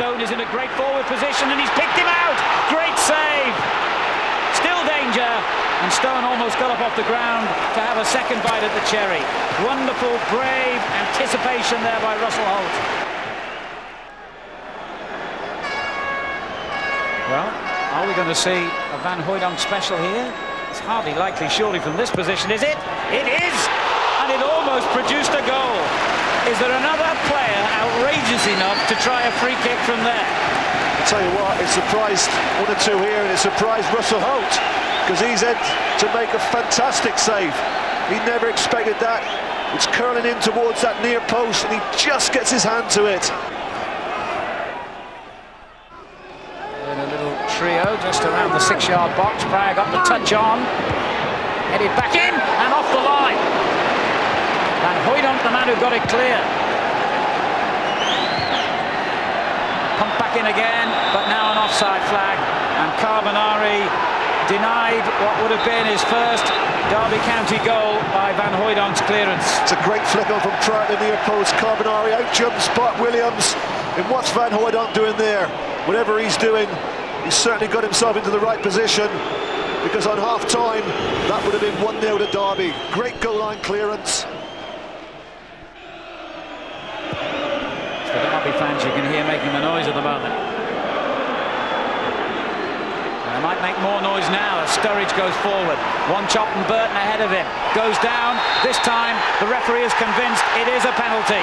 Stone is in a great forward position and he's picked him out. Great save. Still danger, and Stone almost got up off the ground to have a second bite at the cherry. Wonderful, brave anticipation there by Russell Holt. Well, are we going to see a Van Hooijdonk special here? It's hardly likely, surely, from this position, is it? It is! And it almost produced a goal. Is there another player outrageous enough to try a free kick from there? I'll tell you what, it surprised one or two here, and it surprised Russell Holt, because he's had to make a fantastic save. He never expected that. It's curling in towards that near post, and he just gets his hand to it. In a little trio just around the 6-yard box. Pryor got the touch on, headed back in and off the line. Van Hooijdonk, the man who got it clear. Pumped back in again, but now an offside flag, and Carbonari denied what would have been his first Derby County goal by Van Hooijdonk's clearance. It's a great flick on from Pryor to near post. Carbonari out jumps Bart Williams. And what's Van Hooijdonk doing there? Whatever he's doing, he's certainly got himself into the right position, because on half-time that would have been 1-0 to Derby. Great goal line clearance. The Derby fans you can hear making the noise at the moment. And they might make more noise now as Sturridge goes forward. One chop and Burton ahead of him. Goes down. This time the referee is convinced it is a penalty.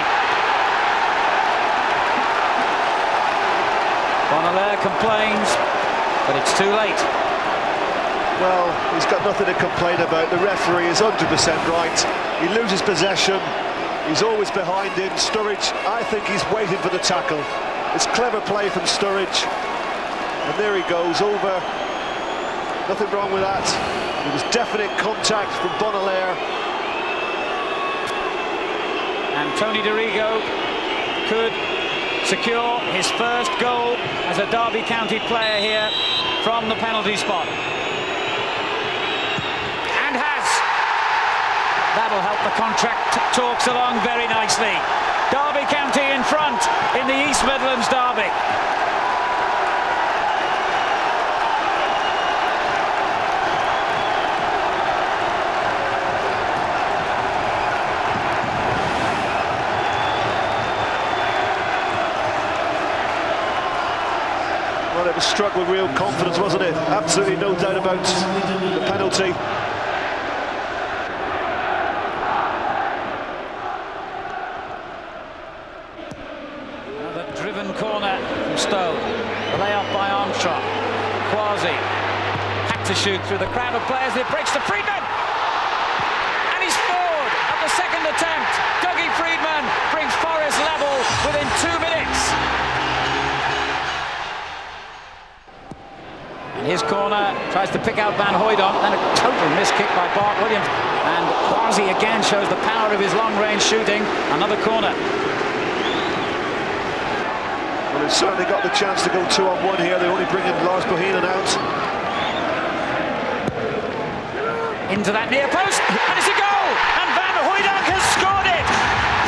Bonalaire complains, but it's too late. Well, he's got nothing to complain about. The referee is 100% right. He loses possession. He's always behind him. Sturridge, I think he's waiting for the tackle. It's clever play from Sturridge. And there he goes, over. Nothing wrong with that. There was definite contact from Bonalaire. And Tony Dorigo could secure his first goal as a Derby County player here from the penalty spot. And has. That'll help the contract talks along very nicely. Derby County in front in the East Midlands derby. Well, it was struck with real confidence, wasn't it? Absolutely no doubt about the penalty. Driven corner from Stone. The lay-off by Armstrong. Quasi had to shoot through the crowd of players. It breaks to Friedman. And he's scored at the second attempt. Dougie Friedman brings Forest level within 2 minutes. And his corner tries to pick out Van Hooijdonk. Then a total miss kick by Bart Williams. And Quasi again shows the power of his long-range shooting. Another corner. Well, they've certainly got the chance to go 2-on-1 here. They're only bringing Lars Bohinen out. Into that near post, and it's a goal! And Van Hooijdonk has scored it!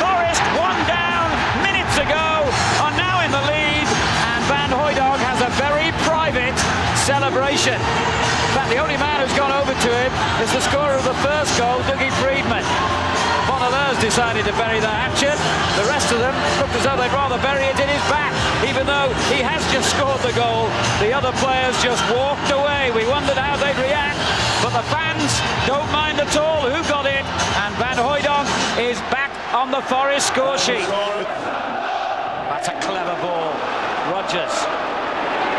Forest one down minutes ago, are now in the lead, and Van Hooijdonk has a very private celebration. In fact, the only man who's gone over to him is the scorer of the first goal, Dougie Friedman. Bonalaire's decided to bury the hatchet. The rest of them looked as though they'd rather bury it in his back, even though he has just scored the goal. The other players just walked away. We wondered how they'd react, but the fans don't mind at all who got it, and Van Hooijdonk is back on the Forest score sheet. That's a clever ball. Rodgers.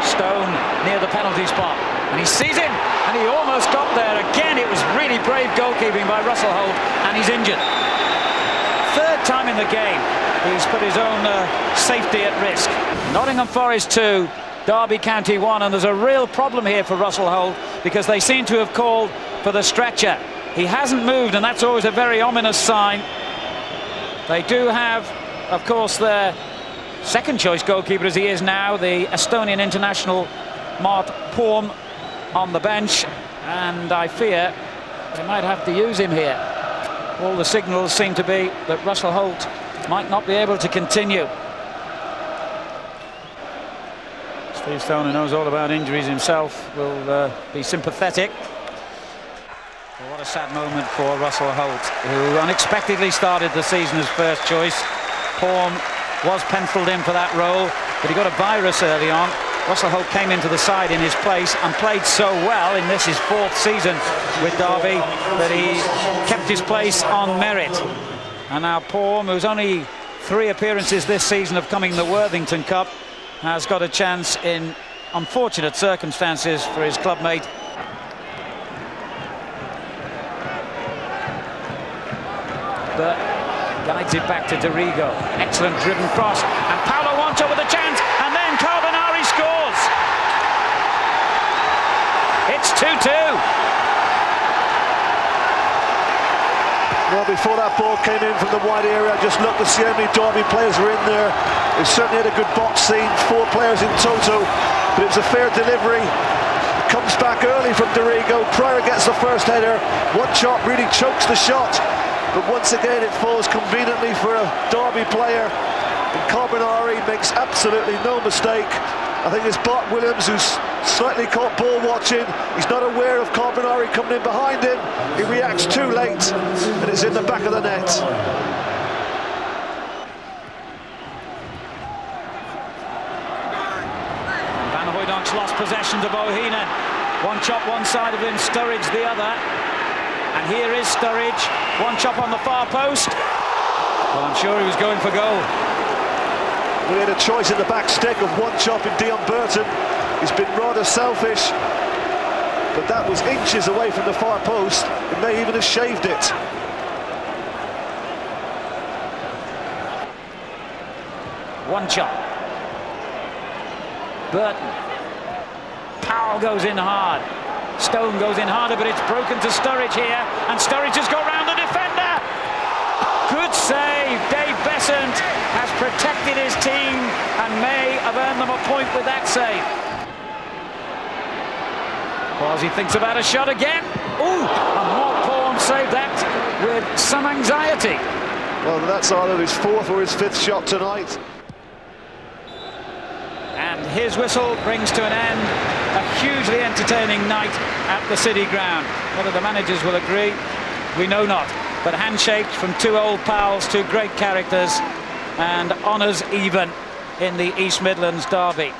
Stone near the penalty spot, and he sees him, and he almost got there. Again, it was really brave goalkeeping by Russell Holt, and he's injured. Third time in the game he's put his own safety at risk. Nottingham Forest 2, Derby County 1, and there's a real problem here for Russell Holt, because they seem to have called for the stretcher. He hasn't moved, and that's always a very ominous sign. They do have, of course, their second choice goalkeeper, as he is now, the Estonian international Mart Poom, on the bench, and I fear they might have to use him here. All the signals seem to be that Russell Holt might not be able to continue. Steve Stone, who knows all about injuries himself, will be sympathetic. Well, what a sad moment for Russell Holt, who unexpectedly started the season as first choice. Paul was penciled in for that role, but he got a virus early on. Russell Holt came into the side in his place and played so well in this his 4th season with Derby that he kept his place on merit. And now Paul, who's only 3 appearances this season of coming the Worthington Cup, has got a chance in unfortunate circumstances for his clubmate. But guides it back to Dorigo. Excellent driven cross, and Paolo Wancho with a chance, and then Carbonari scores. It's 2-2. Well, before that ball came in from the wide area, I just looked to see how many Derby players were in there. They certainly had a good box scene, 4 players in total, but it was a fair delivery. It comes back early from Dorigo. Pryor gets the first header. One shot really chokes the shot, but once again it falls conveniently for a Derby player. And Carbonari makes absolutely no mistake. I think it's Bart Williams who's slightly caught ball watching. He's not aware of Carbonari coming in behind him. He reacts too late, and it's in the back of the net. Van Hooydonk's lost possession to Bohinen. One chop one side of him, Sturridge the other. And here is Sturridge. One chop on the far post. Well, I'm sure he was going for goal. We had a choice in the back stick of one chop in Dion Burton. He's been rather selfish, but that was inches away from the far post. It may even have shaved it. One chop. Burton. Powell goes in hard. Stone goes in harder, but it's broken to Sturridge here, and Sturridge has got round the defender. Good save. Dave Besant has protected his team and may have earned them a point with that save. Quasi thinks about a shot again. Ooh, and Mark Paul saved that with some anxiety. Well, that's either his 4th or his 5th shot tonight. And his whistle brings to an end a hugely entertaining night at the City Ground. Whether the managers will agree, we know not. But handshakes from 2 old pals, 2 great characters, and honours even in the East Midlands derby.